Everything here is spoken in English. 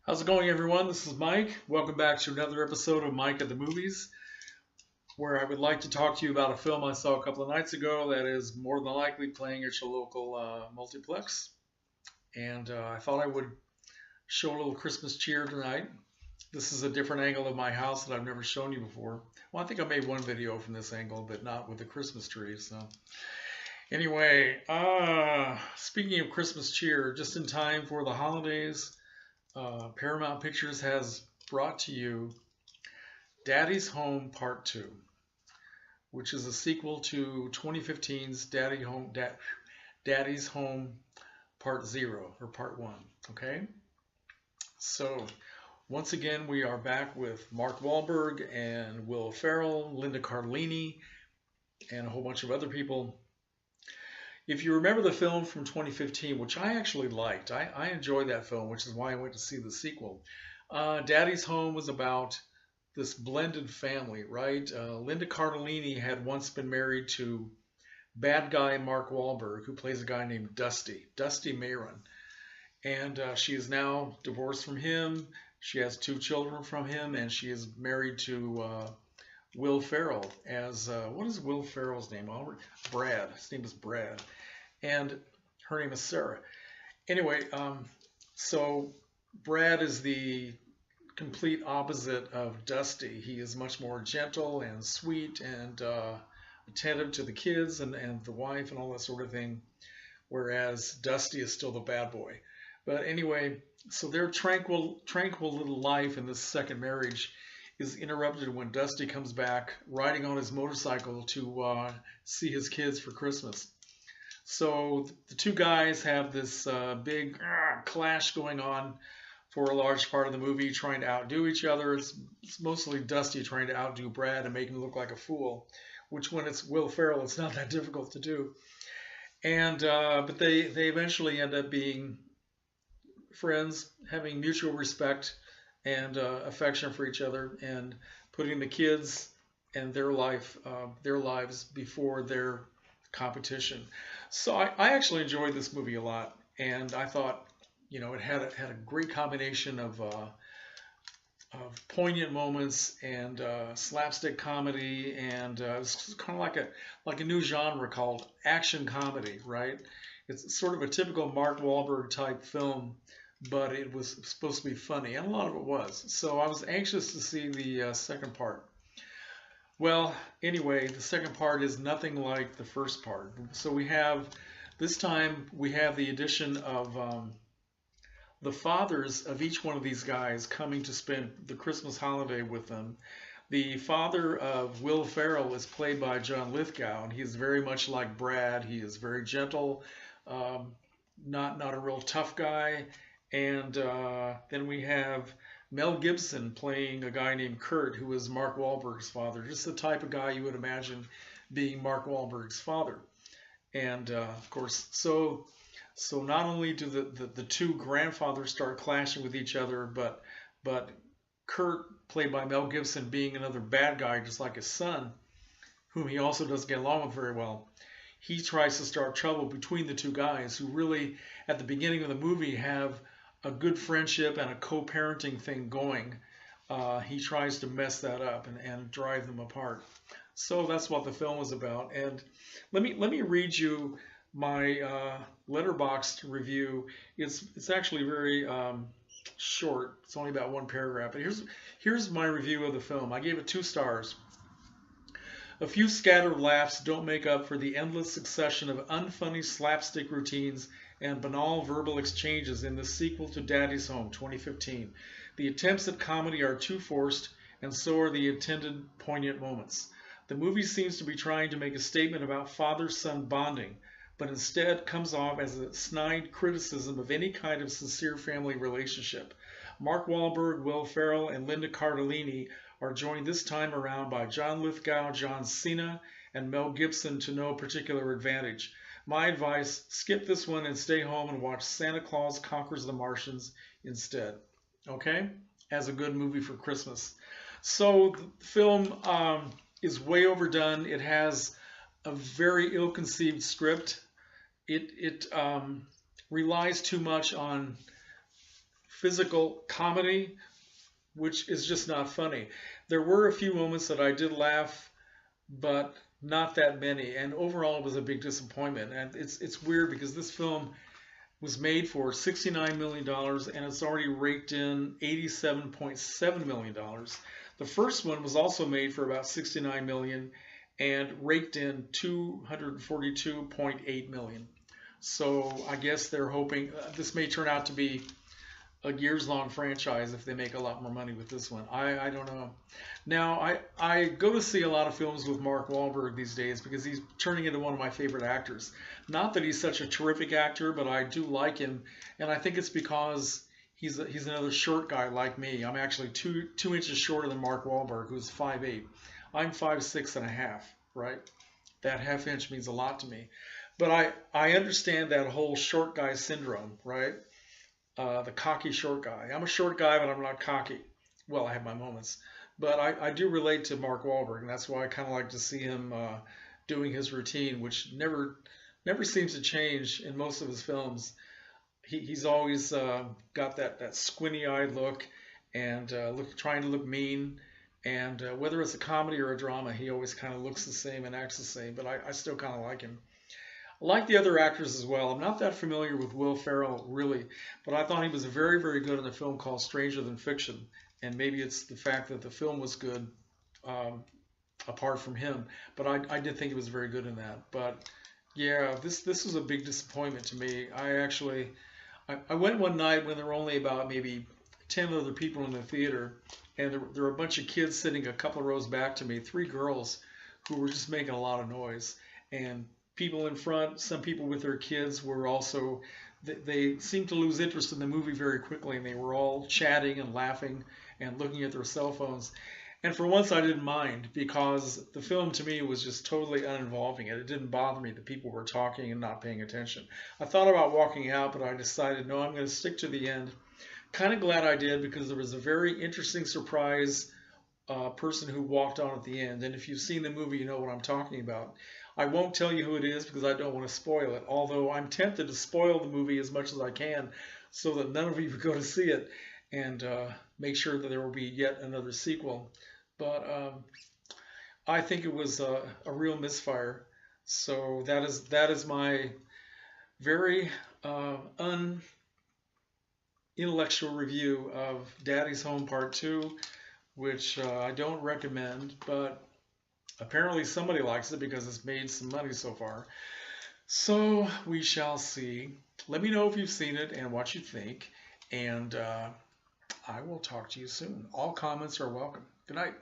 How's it going, everyone? This is Mike. Welcome back to another episode of Mike at the Movies, where I would like to talk to you about a film I saw a couple of nights ago that is more than likely playing at your local multiplex. And I thought I would show a little Christmas cheer tonight. This is a different angle of my house that I've never shown you before. Well, I think I made one video from this angle, but not with the Christmas tree. So, anyway, speaking of Christmas cheer, just in time for the holidays. Paramount Pictures has brought to you Daddy's Home Part 2, which is a sequel to 2015's Daddy's Home Part 0, or Part 1, okay? So, once again, we are back with Mark Wahlberg and Will Ferrell, Linda Cardellini, and a whole bunch of other people. If you remember the film from 2015, which I actually liked, I enjoyed that film, which is why I went to see the sequel. Daddy's Home was about this blended family, right? Linda Cardellini had once been married to bad guy Mark Wahlberg, who plays a guy named Dusty Mayron. And she is now divorced from him. She has two children from him, and she is married to Will Ferrell as, what is Will Ferrell's name? Brad. His name is Brad. And her name is Sarah. Anyway, so Brad is the complete opposite of Dusty. He is much more gentle and sweet and attentive to the kids and the wife and all that sort of thing, whereas Dusty is still the bad boy. But anyway, so their tranquil little life in this second marriage is interrupted when Dusty comes back riding on his motorcycle to see his kids for Christmas. So the two guys have this big clash going on for a large part of the movie, trying to outdo each other. It's mostly Dusty trying to outdo Brad and make him look like a fool, which when it's Will Ferrell, it's not that difficult to do. And but they eventually end up being friends, having mutual respect and affection for each other, and putting the kids and their lives before their competition. So I actually enjoyed this movie a lot, and I thought, you know, it had a great combination of poignant moments and slapstick comedy, and it was kind of like a new genre called action comedy, right? It's sort of a typical Mark Wahlberg type film, but it was supposed to be funny, and a lot of it was. So I was anxious to see the second part. Well, anyway, the second part is nothing like the first part. So this time we have the addition of the fathers of each one of these guys coming to spend the Christmas holiday with them. The father of Will Ferrell is played by John Lithgow, and he's very much like Brad. He is very gentle, not a real tough guy. And then we have Mel Gibson playing a guy named Kurt, who is Mark Wahlberg's father. Just the type of guy you would imagine being Mark Wahlberg's father. And of course, so not only do the two grandfathers start clashing with each other, but Kurt, played by Mel Gibson, being another bad guy, just like his son, whom he also doesn't get along with very well. He tries to start trouble between the two guys who really, at the beginning of the movie, have a good friendship and a co-parenting thing going. He tries to mess that up and drive them apart. So that's what the film was about. And let me read you my Letterboxd review. It's actually very short. It's only about one paragraph. But here's my review of the film. I gave it 2 stars. A few scattered laughs don't make up for the endless succession of unfunny slapstick routines and banal verbal exchanges in the sequel to Daddy's Home 2015. The attempts at comedy are too forced, and so are the intended poignant moments. The movie seems to be trying to make a statement about father-son bonding, but instead comes off as a snide criticism of any kind of sincere family relationship. Mark Wahlberg, Will Ferrell, and Linda Cardellini are joined this time around by John Lithgow, John Cena, and Mel Gibson to no particular advantage. My advice, skip this one and stay home and watch Santa Claus Conquers the Martians instead. Okay? As a good movie for Christmas. So the film is way overdone. It has a very ill-conceived script. It relies too much on physical comedy, which is just not funny. There were a few moments that I did laugh, but not that many. And overall, it was a big disappointment. And it's weird because this film was made for $69 million dollars and it's already raked in $87.7 million dollars. The first one was also made for about $69 million dollars and raked in $242.8 million dollars. So I guess they're hoping this may turn out to be a years-long franchise if they make a lot more money with this one. I don't know. Now, I go to see a lot of films with Mark Wahlberg these days because he's turning into one of my favorite actors. Not that he's such a terrific actor, but I do like him, and I think it's because he's another short guy like me. I'm actually two inches shorter than Mark Wahlberg, who's 5'8". I'm 5'6.5", right? That half inch means a lot to me. But I understand that whole short guy syndrome, right? The cocky short guy. I'm a short guy, but I'm not cocky. Well, I have my moments. But I do relate to Mark Wahlberg, and that's why I kind of like to see him doing his routine, which never seems to change in most of his films. He's always got that squinty-eyed look and trying to look mean. And whether it's a comedy or a drama, he always kind of looks the same and acts the same. But I still kind of like him. I like the other actors as well. I'm not that familiar with Will Ferrell, really, but I thought he was very, very good in a film called Stranger Than Fiction. And maybe it's the fact that the film was good apart from him. But I did think he was very good in that. But yeah, this was a big disappointment to me. I went one night when there were only about maybe 10 other people in the theater, and there were a bunch of kids sitting a couple of rows back to me, 3 girls who were just making a lot of noise. And people in front, some people with their kids were also, they seemed to lose interest in the movie very quickly, and they were all chatting and laughing and looking at their cell phones. And for once I didn't mind, because the film to me was just totally uninvolving. It didn't bother me that people were talking and not paying attention. I thought about walking out, but I decided, no, I'm going to stick to the end. Kind of glad I did, because there was a very interesting surprise person who walked on at the end. And if you've seen the movie, you know what I'm talking about. I won't tell you who it is because I don't want to spoil it, although I'm tempted to spoil the movie as much as I can so that none of you go to see it and make sure that there will be yet another sequel. But I think it was a real misfire. So that is my very unintellectual review of Daddy's Home Part 2, which I don't recommend, but apparently somebody likes it because it's made some money so far. So we shall see. Let me know if you've seen it and what you think. And I will talk to you soon. All comments are welcome. Good night.